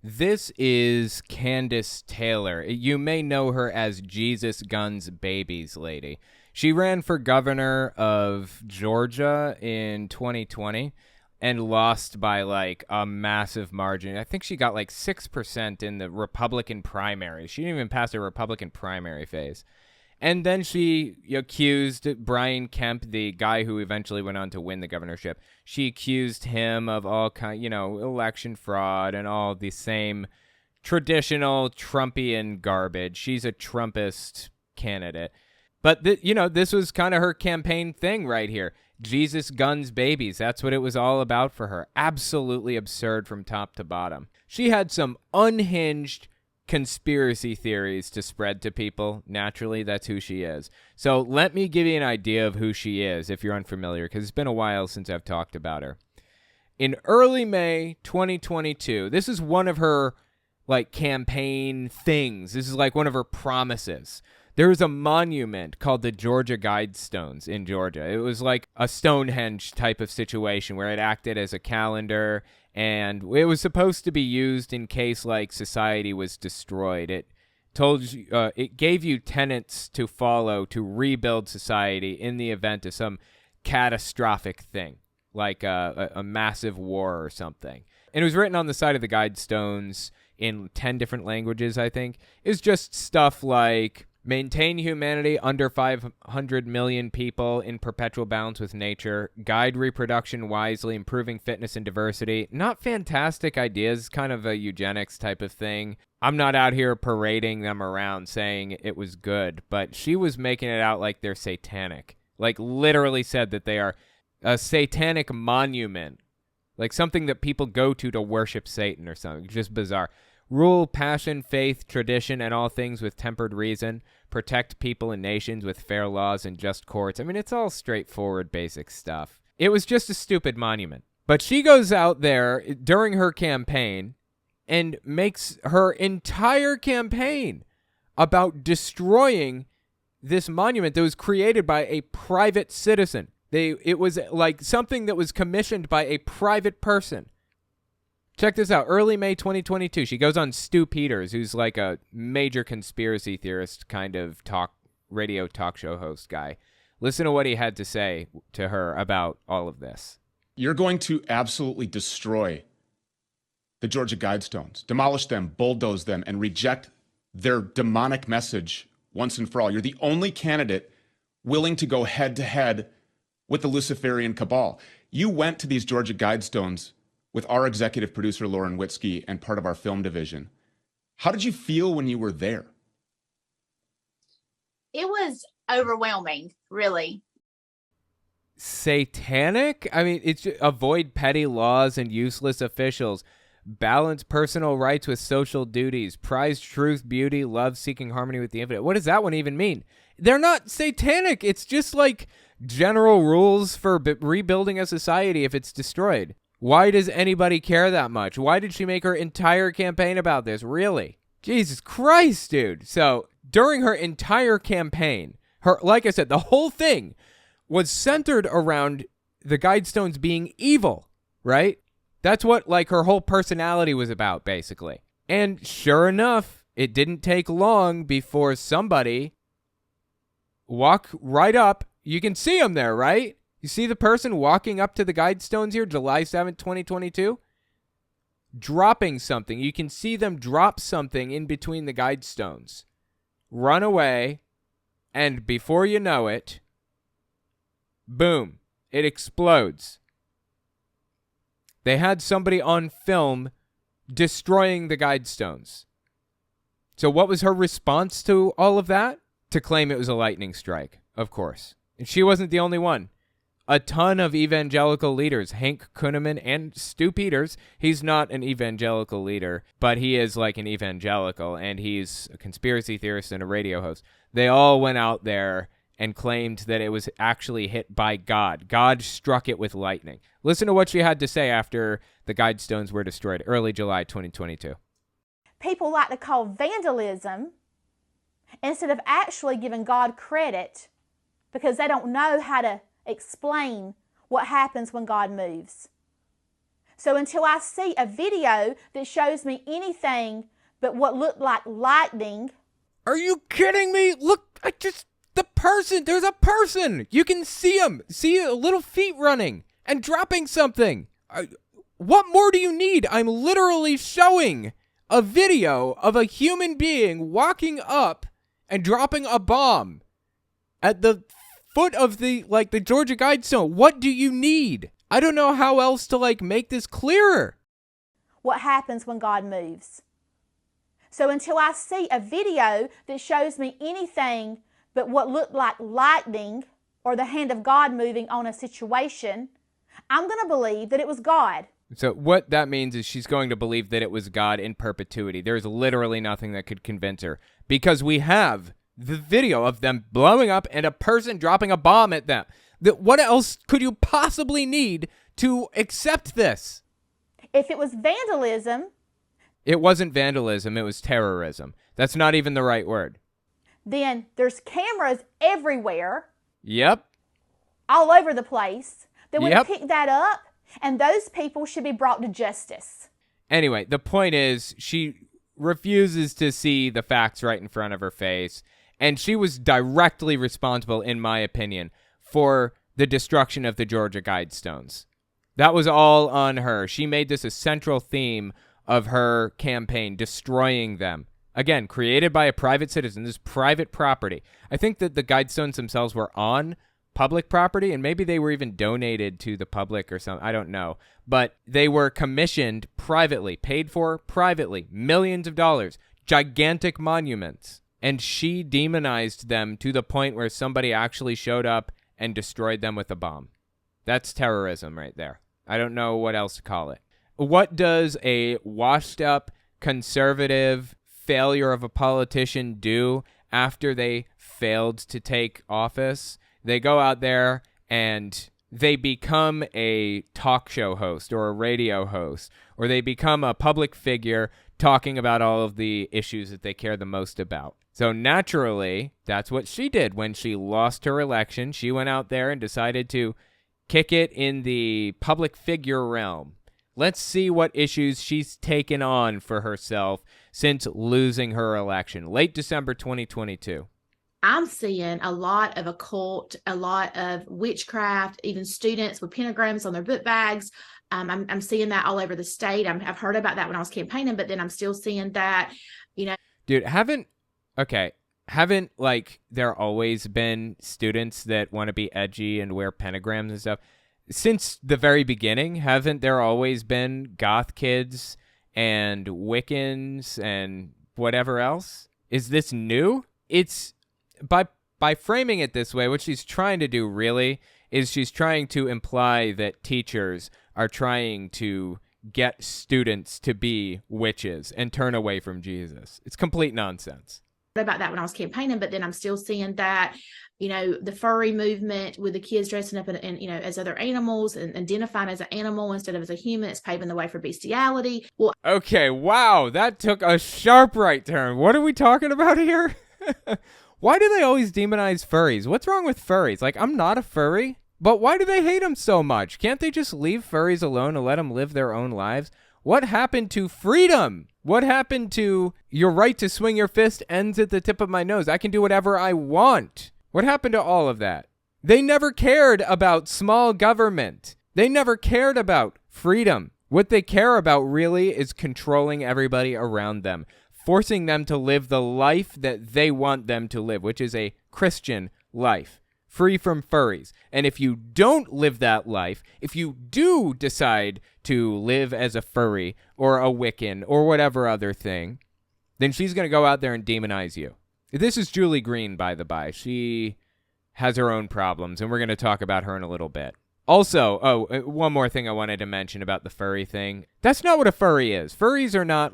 This is Kandiss Taylor. You may know her as Jesus Guns Babies Lady. She ran for governor of Georgia in 2020 and lost by like a massive margin. I think she got like 6% in the Republican primary. She didn't even pass the Republican primary phase. And then she accused Brian Kemp, the guy who eventually went on to win the governorship. She accused him of all kind, election fraud and all the same traditional Trumpian garbage. She's a Trumpist candidate. But, this was kind of her campaign thing right here. Jesus Guns Babies. That's what it was all about for her. Absolutely absurd from top to bottom. She had some unhinged conspiracy theories to spread to people. Naturally, that's who she is. So let me give you an idea of who she is if you're unfamiliar, because it's been a while since I've talked about her. In early May 2022, this is one of her campaign things. This is like one of her promises. There was a monument called the Georgia Guidestones in Georgia. It was like a Stonehenge type of situation where it acted as a calendar, and it was supposed to be used in case society was destroyed. It told you, it gave you tenets to follow to rebuild society in the event of some catastrophic thing, like a massive war or something. And it was written on the side of the Guidestones in 10 different languages, I think. It was just stuff like maintain humanity under 500 million people in perpetual balance with nature, guide reproduction wisely, improving fitness and diversity. Not fantastic ideas, kind of a eugenics type of thing. I'm not out here parading them around saying it was good, but she was making it out like they're satanic. Literally said that they are a satanic monument. Something that people go to worship Satan or something. Just bizarre. Rule, passion, faith, tradition, and all things with tempered reason. Protect people and nations with fair laws and just courts. I mean, it's all straightforward, basic stuff. It was just a stupid monument. But she goes out there during her campaign and makes her entire campaign about destroying this monument that was created by a private citizen. It was like something that was commissioned by a private person. Check this out. Early May 2022, she goes on Stu Peters, who's like a major conspiracy theorist kind of radio talk show host guy. Listen to what he had to say to her about all of this. You're going to absolutely destroy the Georgia Guidestones, demolish them, bulldoze them, and reject their demonic message once and for all. You're the only candidate willing to go head to head with the Luciferian cabal. You went to these Georgia Guidestones with our executive producer, Lauren Witzke, and part of our film division. How did you feel when you were there? It was overwhelming, really. Satanic? I mean, it's just avoid petty laws and useless officials. Balance personal rights with social duties. Prize truth, beauty, love, seeking harmony with the infinite. What does that one even mean? They're not satanic. It's just like general rules for rebuilding a society if it's destroyed. Why does anybody care that much? Why did she make her entire campaign about this? Really? Jesus Christ, dude. So during her entire campaign, like I said, the whole thing was centered around the Guidestones being evil, right? That's what her whole personality was about, basically. And sure enough, it didn't take long before somebody walked right up. You can see him there, right? You see the person walking up to the Guidestones here, July 7th, 2022? Dropping something. You can see them drop something in between the Guidestones. Run away, and before you know it, boom, it explodes. They had somebody on film destroying the Guidestones. So what was her response to all of that? To claim it was a lightning strike, of course. And she wasn't the only one. A ton of evangelical leaders, Hank Kunneman and Stu Peters. He's not an evangelical leader, but he is like an evangelical, and he's a conspiracy theorist and a radio host. They all went out there and claimed that it was actually hit by God. God struck it with lightning. Listen to what she had to say after the Guidestones were destroyed, early July 2022. People like to call vandalism instead of actually giving God credit because they don't know how to explain what happens when God moves. So until I see a video that shows me anything but what looked like lightning. Are you kidding me? Look, there's a person. You can see him. See little feet running and dropping something. What more do you need? I'm literally showing a video of a human being walking up and dropping a bomb at the foot of the Georgia Guidestone. What do you need? I don't know how else to make this clearer. What happens when God moves? So until I see a video that shows me anything but what looked like lightning or the hand of God moving on a situation, I'm going to believe that it was God. So what that means is she's going to believe that it was God in perpetuity. There's literally nothing that could convince her, because we have the video of them blowing up and a person dropping a bomb at them. What else could you possibly need to accept this? If it was vandalism... It wasn't vandalism, it was terrorism. That's not even the right word. Then there's cameras everywhere. Yep. All over the place. That would Yep. pick that up, and those people should be brought to justice. Anyway, the point is she refuses to see the facts right in front of her face, and she was directly responsible, in my opinion, for the destruction of the Georgia Guidestones. That was all on her. She made this a central theme of her campaign, destroying them. Again, created by a private citizen. This is private property. I think that the Guidestones themselves were on public property, and maybe they were even donated to the public or something. I don't know. But they were commissioned privately, paid for privately, millions of dollars, gigantic monuments. And she demonized them to the point where somebody actually showed up and destroyed them with a bomb. That's terrorism right there. I don't know what else to call it. What does a washed-up, conservative failure of a politician do after they failed to take office? They go out there and they become a talk show host or a radio host, or they become a public figure talking about all of the issues that they care the most about. So naturally, that's what she did when she lost her election. She went out there and decided to kick it in the public figure realm. Let's see what issues she's taken on for herself since losing her election, late December 2022. I'm seeing a lot of occult, a lot of witchcraft, even students with pentagrams on their book bags. I'm seeing that all over the state. I've heard about that when I was campaigning, but then I'm still seeing that, Dude, haven't there always been students that want to be edgy and wear pentagrams and stuff? Since the very beginning, haven't there always been goth kids and Wiccans and whatever else? Is this new? It's by framing it this way, what she's trying to do really is she's trying to imply that teachers are trying to get students to be witches and turn away from Jesus. It's complete nonsense. About that when I was campaigning, but then I'm still seeing that, the furry movement with the kids dressing up and as other animals and identifying as an animal instead of as a human. It's paving the way for bestiality. Well, okay, wow, that took a sharp right turn. What are we talking about here? Why do they always demonize furries? What's wrong with furries? I'm not a furry, but why do they hate them so much? Can't they just leave furries alone and let them live their own lives? What happened to freedom? What happened to your right to swing your fist ends at the tip of my nose? I can do whatever I want. What happened to all of that? They never cared about small government. They never cared about freedom. What they care about really is controlling everybody around them, forcing them to live the life that they want them to live, which is a Christian life, free from furries. And if you don't live that life, if you do decide to live as a furry or a Wiccan or whatever other thing, then she's going to go out there and demonize you. This is Julie Green, by the by. She has her own problems, and we're going to talk about her in a little bit. Also, one more thing I wanted to mention about the furry thing. That's not what a furry is. Furries are not,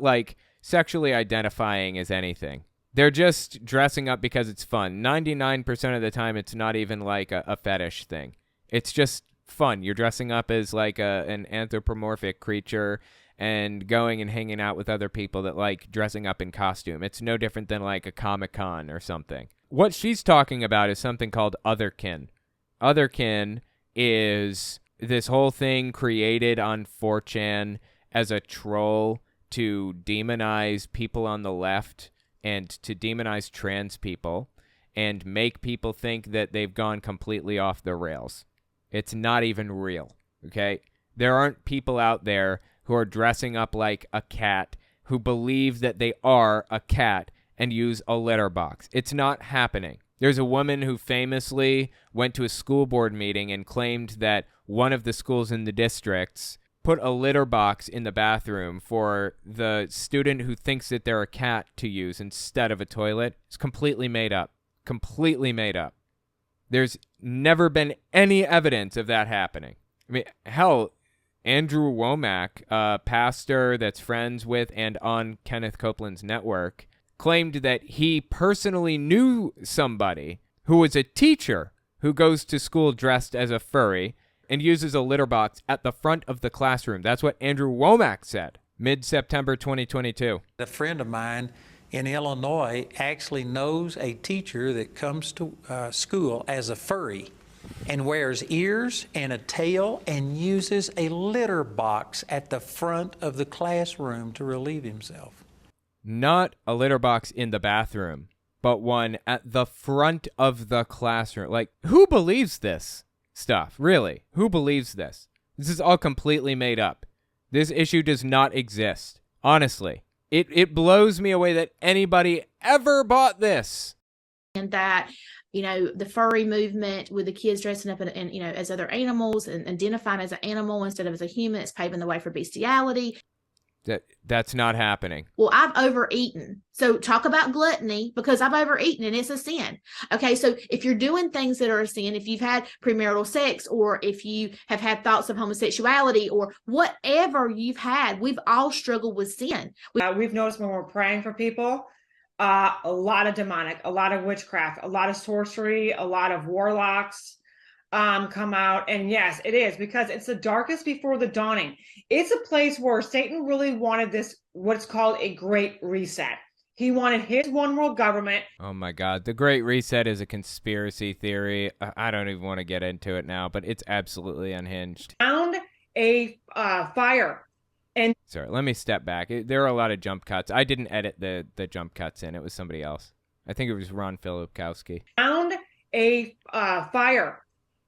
sexually identifying as anything. They're just dressing up because it's fun. 99% of the time, it's not even a fetish thing. It's just fun. You're dressing up as an anthropomorphic creature and going and hanging out with other people that like dressing up in costume. It's no different than a Comic-Con or something. What she's talking about is something called otherkin. Otherkin is this whole thing created on 4chan as a troll to demonize people on the left and to demonize trans people and make people think that they've gone completely off the rails. It's not even real, okay? There aren't people out there who are dressing up like a cat who believe that they are a cat and use a litter box. It's not happening. There's a woman who famously went to a school board meeting and claimed that one of the schools in the districts put a litter box in the bathroom for the student who thinks that they're a cat to use instead of a toilet. It's completely made up. Completely made up. There's never been any evidence of that happening. I mean, hell, Andrew Womack, a pastor that's friends with and on Kenneth Copeland's network, claimed that he personally knew somebody who was a teacher who goes to school dressed as a furry and uses a litter box at the front of the classroom. That's what Andrew Womack said, mid-September 2022. A friend of mine in Illinois actually knows a teacher that comes to school as a furry and wears ears and a tail and uses a litter box at the front of the classroom to relieve himself. Not a litter box in the bathroom, but one at the front of the classroom. Like, who believes this stuff? Really? Who believes this? This is all completely made up. This issue does not exist. Honestly. It blows me away that anybody ever bought this. And that, you know, the furry movement with the kids dressing up in you know, as other animals and identifying as an animal instead of as a human, it's paving the way for bestiality. That's not happening. Well, I've overeaten. So talk about gluttony, because I've overeaten and it's a sin. Okay, so if you're doing things that are a sin, if you've had premarital sex, or if you have had thoughts of homosexuality, or whatever you've had, we've all struggled with sin. We've noticed when we're praying for people, a lot of demonic, a lot of witchcraft, a lot of sorcery, a lot of warlocks come out. And yes, it is, because it's the darkest before the dawning. It's a place where Satan really wanted this, what's called a great reset. He wanted his one world government. Oh my God. The Great Reset is a conspiracy theory. I don't even want to get into it now, but it's absolutely unhinged. Found a fire. And sorry, let me step back. There are a lot of jump cuts. I didn't edit the jump cuts in. It was somebody else. I think it was Ron Filipkowski. Found a fire.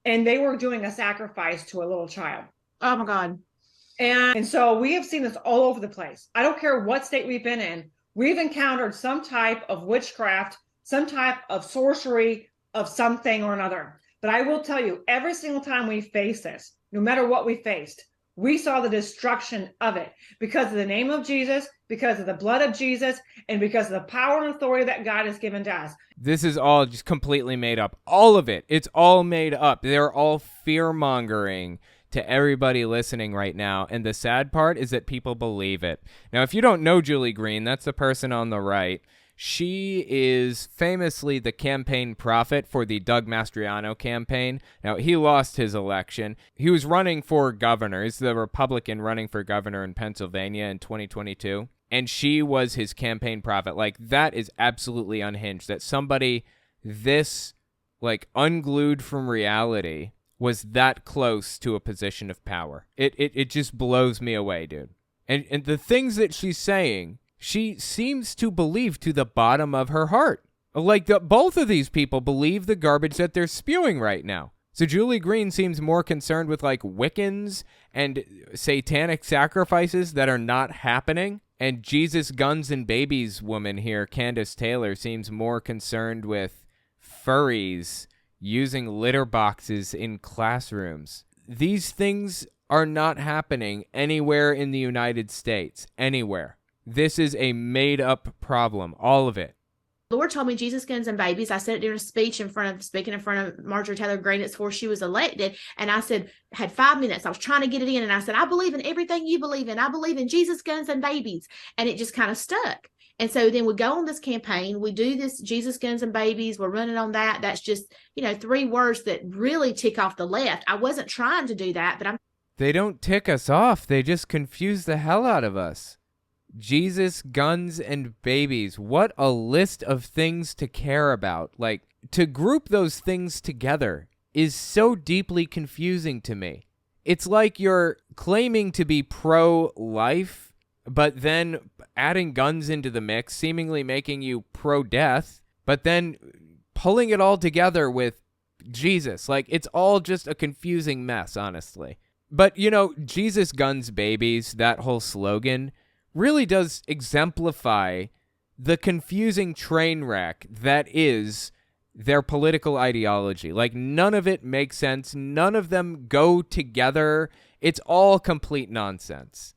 And they were doing a sacrifice to a little child. Oh my God. And so we have seen this all over the place. I don't care what state we've been in. We've encountered some type of witchcraft, some type of sorcery of something or another. But I will tell you, every single time we face this, no matter what we faced, we saw the destruction of it because of the name of Jesus, because of the blood of Jesus, and because of the power and authority that God has given to us. This is all just completely made up. All of it. It's all made up. They're all fear-mongering to everybody listening right now. And the sad part is that people believe it. Now, if you don't know Julie Green, that's the person on the right. She is famously the campaign prophet for the Doug Mastriano campaign. Now, he lost his election. He was running for governor. He's the Republican running for governor in Pennsylvania in 2022. And she was his campaign prophet. Like, that is absolutely unhinged. That somebody this, like, unglued from reality was that close to a position of power. It just blows me away, dude. And the things that she's saying, she seems to believe to the bottom of her heart. Like, both of these people believe the garbage that they're spewing right now. So Julie Green seems more concerned with, like, Wiccans and satanic sacrifices that are not happening. And Jesus, Guns, and Babies woman here, Kandiss Taylor, seems more concerned with furries using litter boxes in classrooms. These things are not happening anywhere in the United States. Anywhere. This is a made-up problem. All of it. The Lord told me Jesus, Guns, and Babies. I said it during a speaking in front of Marjorie Taylor Greene before she was elected. And I said, had 5 minutes. I was trying to get it in. And I said, I believe in everything you believe in. I believe in Jesus, Guns, and Babies. And it just kind of stuck. And so then we go on this campaign. We do this Jesus, Guns, and Babies. We're running on that. That's just, 3 words that really tick off the left. I wasn't trying to do that, but They don't tick us off. They just confuse the hell out of us. Jesus, Guns, and Babies. What a list of things to care about. Like, to group those things together is so deeply confusing to me. It's like you're claiming to be pro-life, but then adding guns into the mix, seemingly making you pro-death, but then pulling it all together with Jesus. Like, it's all just a confusing mess, honestly. But, Jesus guns babies, that whole slogan, really does exemplify the confusing train wreck that is their political ideology. Like, none of it makes sense. None of them go together. It's all complete nonsense.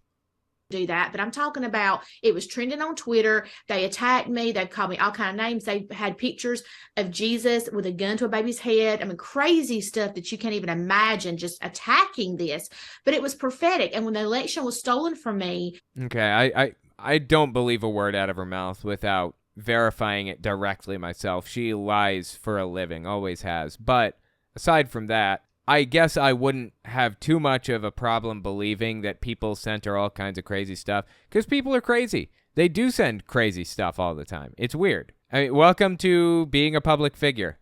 Do that, but I'm talking about it was trending on Twitter. They attacked me. They called me all kind of names. They had pictures of Jesus with a gun to a baby's head. I mean, crazy stuff that you can't even imagine, just attacking this. But it was prophetic. And when the election was stolen from me. Okay, I don't believe a word out of her mouth without verifying it directly myself. She lies for a living, always has. But aside from that, I guess I wouldn't have too much of a problem believing that people sent her all kinds of crazy stuff, because people are crazy. They do send crazy stuff all the time. It's weird. I mean, welcome to being a public figure.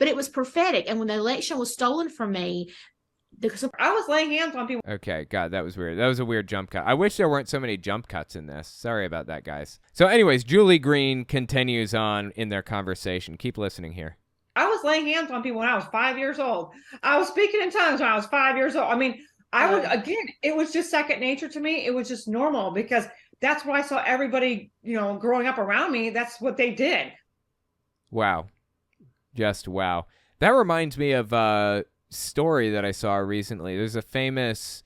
But it was prophetic. And when the election was stolen from me, I was laying hands on people. Okay, God, that was weird. That was a weird jump cut. I wish there weren't so many jump cuts in this. Sorry about that, guys. So anyways, Julie Green continues on in their conversation. Keep listening here. I was laying hands on people when I was 5 years old. I was speaking in tongues when I was 5 years old. I mean, it was just second nature to me. It was just normal because that's what I saw everybody, growing up around me. That's what they did. Wow. Just wow. That reminds me of a story that I saw recently. There's a famous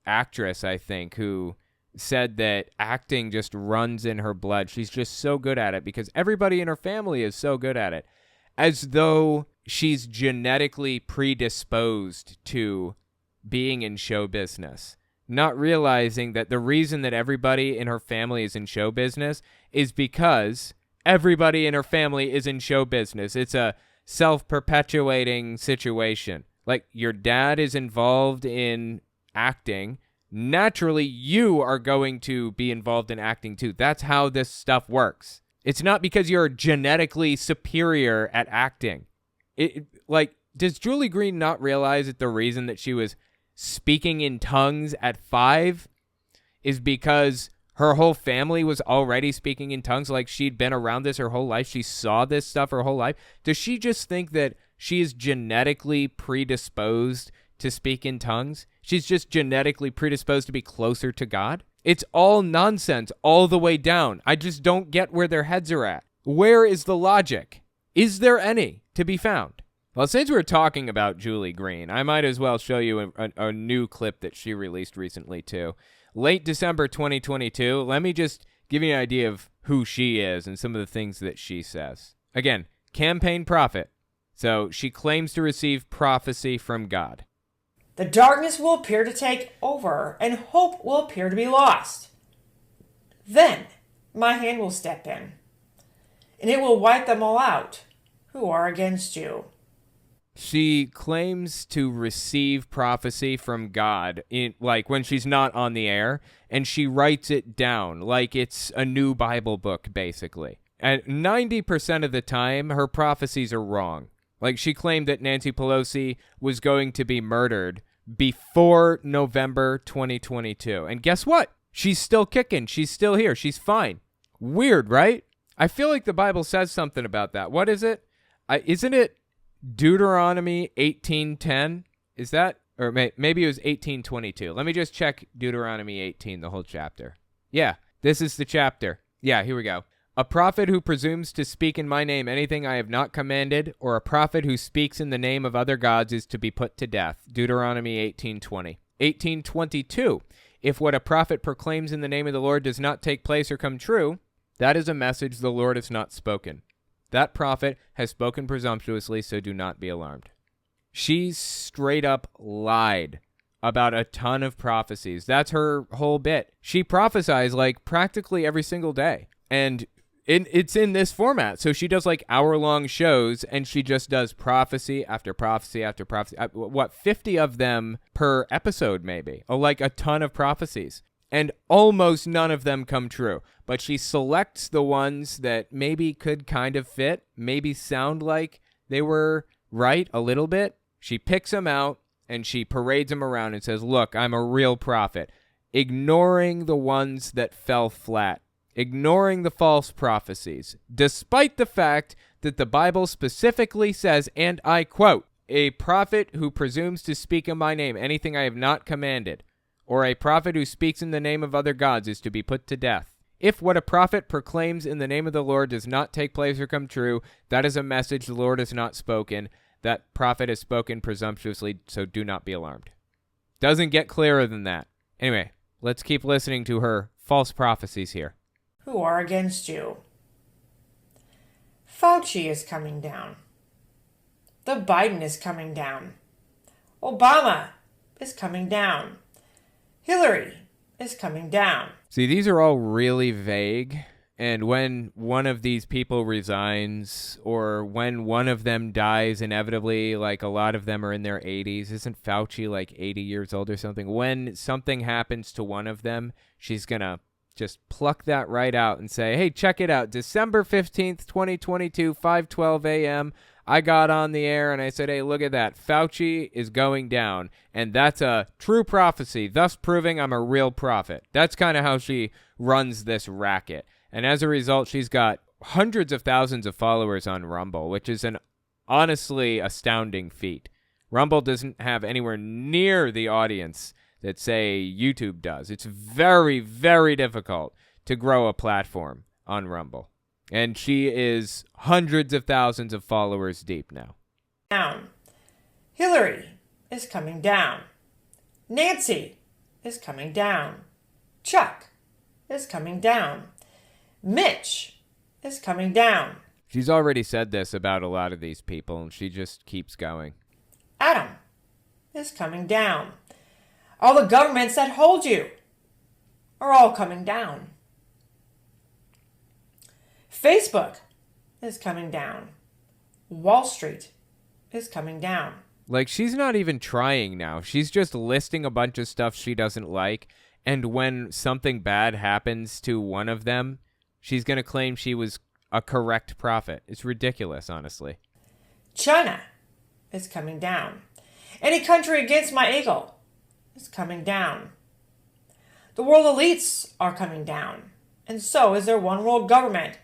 actress, I think, who said that acting just runs in her blood. She's just so good at it because everybody in her family is so good at it. As though she's genetically predisposed to being in show business, not realizing that the reason that everybody in her family is in show business is because everybody in her family is in show business. It's a self-perpetuating situation. Like, your dad is involved in acting. Naturally, you are going to be involved in acting too. That's how this stuff works. It's not because you're genetically superior at acting. Does Julie Green not realize that the reason that she was speaking in tongues at 5 is because her whole family was already speaking in tongues? Like, she'd been around this her whole life. She saw this stuff her whole life. Does she just think that she is genetically predisposed to speak in tongues? She's just genetically predisposed to be closer to God? It's all nonsense all the way down. I just don't get where their heads are at. Where is the logic? Is there any to be found? Well, since we're talking about Julie Green, I might as well show you a new clip that she released recently, too. Late December 2022. Let me just give you an idea of who she is and some of the things that she says. Again, campaign prophet. So she claims to receive prophecy from God. The darkness will appear to take over, and hope will appear to be lost. Then my hand will step in, and it will wipe them all out who are against you. She claims to receive prophecy from God, when she's not on the air, and she writes it down like it's a new Bible book, basically. And 90% of the time, her prophecies are wrong. Like, she claimed that Nancy Pelosi was going to be murdered before November 2022. And guess what? She's still kicking. She's still here. She's fine. Weird, right? I feel like the Bible says something about that. What is it? Isn't it Deuteronomy 18:10? Is that? Or maybe it was 18:22. Let me just check Deuteronomy 18, the whole chapter. Yeah, this is the chapter. Yeah, here we go. A prophet who presumes to speak in my name anything I have not commanded, or a prophet who speaks in the name of other gods is to be put to death. Deuteronomy 18:20. 18:22. If what a prophet proclaims in the name of the Lord does not take place or come true, that is a message the Lord has not spoken. That prophet has spoken presumptuously, so do not be alarmed. She straight up lied about a ton of prophecies. That's her whole bit. She prophesies like practically every single day. And it's in this format. So she does like hour-long shows, and she just does prophecy after prophecy after prophecy. 50 of them per episode, maybe. Like a ton of prophecies. And almost none of them come true. But she selects the ones that maybe could kind of fit, maybe sound like they were right a little bit. She picks them out, and she parades him around and says, look, I'm a real prophet, ignoring the ones that fell flat, ignoring the false prophecies, despite the fact that the Bible specifically says, and I quote, a prophet who presumes to speak in my name anything I have not commanded, or a prophet who speaks in the name of other gods is to be put to death. If what a prophet proclaims in the name of the Lord does not take place or come true, that is a message the Lord has not spoken. That prophet has spoken presumptuously, so do not be alarmed. Doesn't get clearer than that. Anyway, let's keep listening to her false prophecies here. Who are against you? Fauci is coming down. The Biden is coming down. Obama is coming down. Hillary is coming down. See, these are all really vague, and when one of these people resigns, or when one of them dies inevitably, like a lot of them are in their 80s, isn't Fauci like 80 years old or something? When something happens to one of them, she's gonna just pluck that right out and say, hey, check it out, December 15th, 2022, 5:12 a.m., I got on the air and I said, hey, look at that. Fauci is going down. And that's a true prophecy, thus proving I'm a real prophet. That's kind of how she runs this racket. And as a result, she's got hundreds of thousands of followers on Rumble, which is an honestly astounding feat. Rumble doesn't have anywhere near the audience that, say, YouTube does. It's very, very difficult to grow a platform on Rumble. And she is hundreds of thousands of followers deep now. Down. Hillary is coming down. Nancy is coming down. Chuck is coming down. Mitch is coming down. She's already said this about a lot of these people, and she just keeps going. Adam is coming down. All the governments that hold you are all coming down. Facebook is coming down. Wall Street is coming down. Like, she's not even trying now. She's just listing a bunch of stuff she doesn't like, and when something bad happens to one of them, she's going to claim she was a correct prophet. It's ridiculous, honestly. China is coming down. Any country against my eagle is coming down. The world elites are coming down, and so is their one world government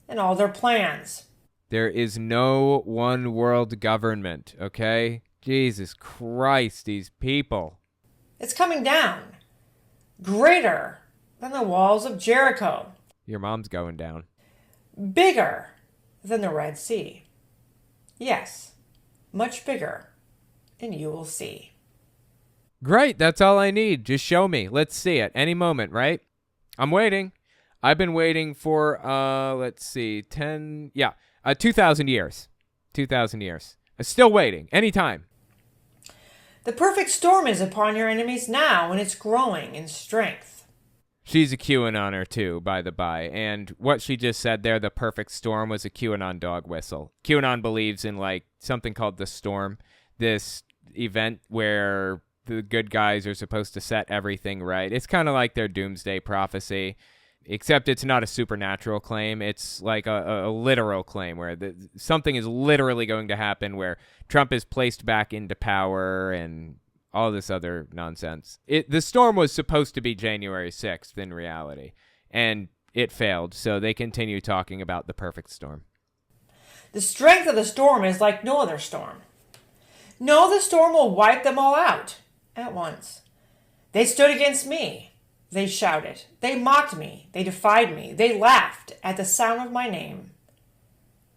and all their plans. There is no one world government, okay? Jesus Christ, these people. It's coming down. Greater than the walls of Jericho. Your mom's going down. Bigger than the Red Sea. Yes, much bigger, and you will see. Great, that's all I need. Just show me. Let's see it. Any moment, right? I'm waiting. I've been waiting for, 2,000 years. 2,000 years. I'm still waiting. Anytime. The perfect storm is upon your enemies now, and it's growing in strength. She's a QAnoner too, by the by. And what she just said there, the perfect storm, was a QAnon dog whistle. QAnon believes in, like, something called the storm. This event where the good guys are supposed to set everything right. It's kind of like their doomsday prophecy. Except it's not a supernatural claim. It's like a literal claim where something is literally going to happen, where Trump is placed back into power and all this other nonsense. The storm was supposed to be January 6th in reality, and it failed, so they continue talking about the perfect storm. The strength of the storm is like no other storm. No, the storm will wipe them all out at once. They stood against me. They shouted. They mocked me. They defied me. They laughed at the sound of my name.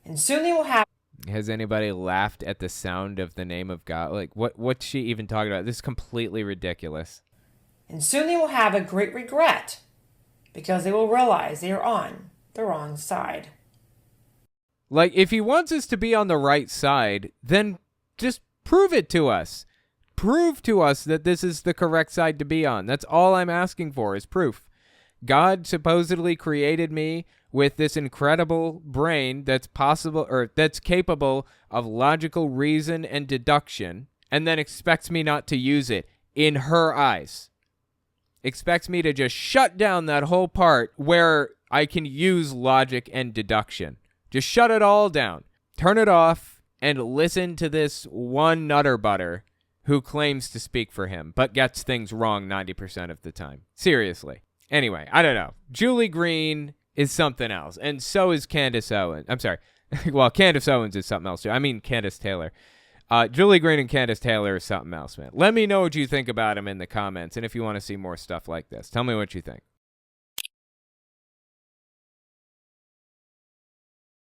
And soon they will have... Has anybody laughed at the sound of the name of God? Like, what's she even talking about? This is completely ridiculous. And soon they will have a great regret, because they will realize they are on the wrong side. Like, if he wants us to be on the right side, then just prove it to us. Prove to us that this is the correct side to be on. That's all I'm asking for, is proof. God supposedly created me with this incredible brain that's possible, or that's capable of logical reason and deduction, and then expects me not to use it in her eyes. Expects me to just shut down that whole part where I can use logic and deduction. Just shut it all down. Turn it off and listen to this one nutter butter who claims to speak for him, but gets things wrong 90% of the time. Seriously. Anyway, I don't know. Julie Green is something else, and so is Candice Owens. I'm sorry. Well, Candice Owens is something else, too. I mean Candice Taylor. Julie Green and Candice Taylor is something else, man. Let me know what you think about them in the comments, and if you want to see more stuff like this, tell me what you think.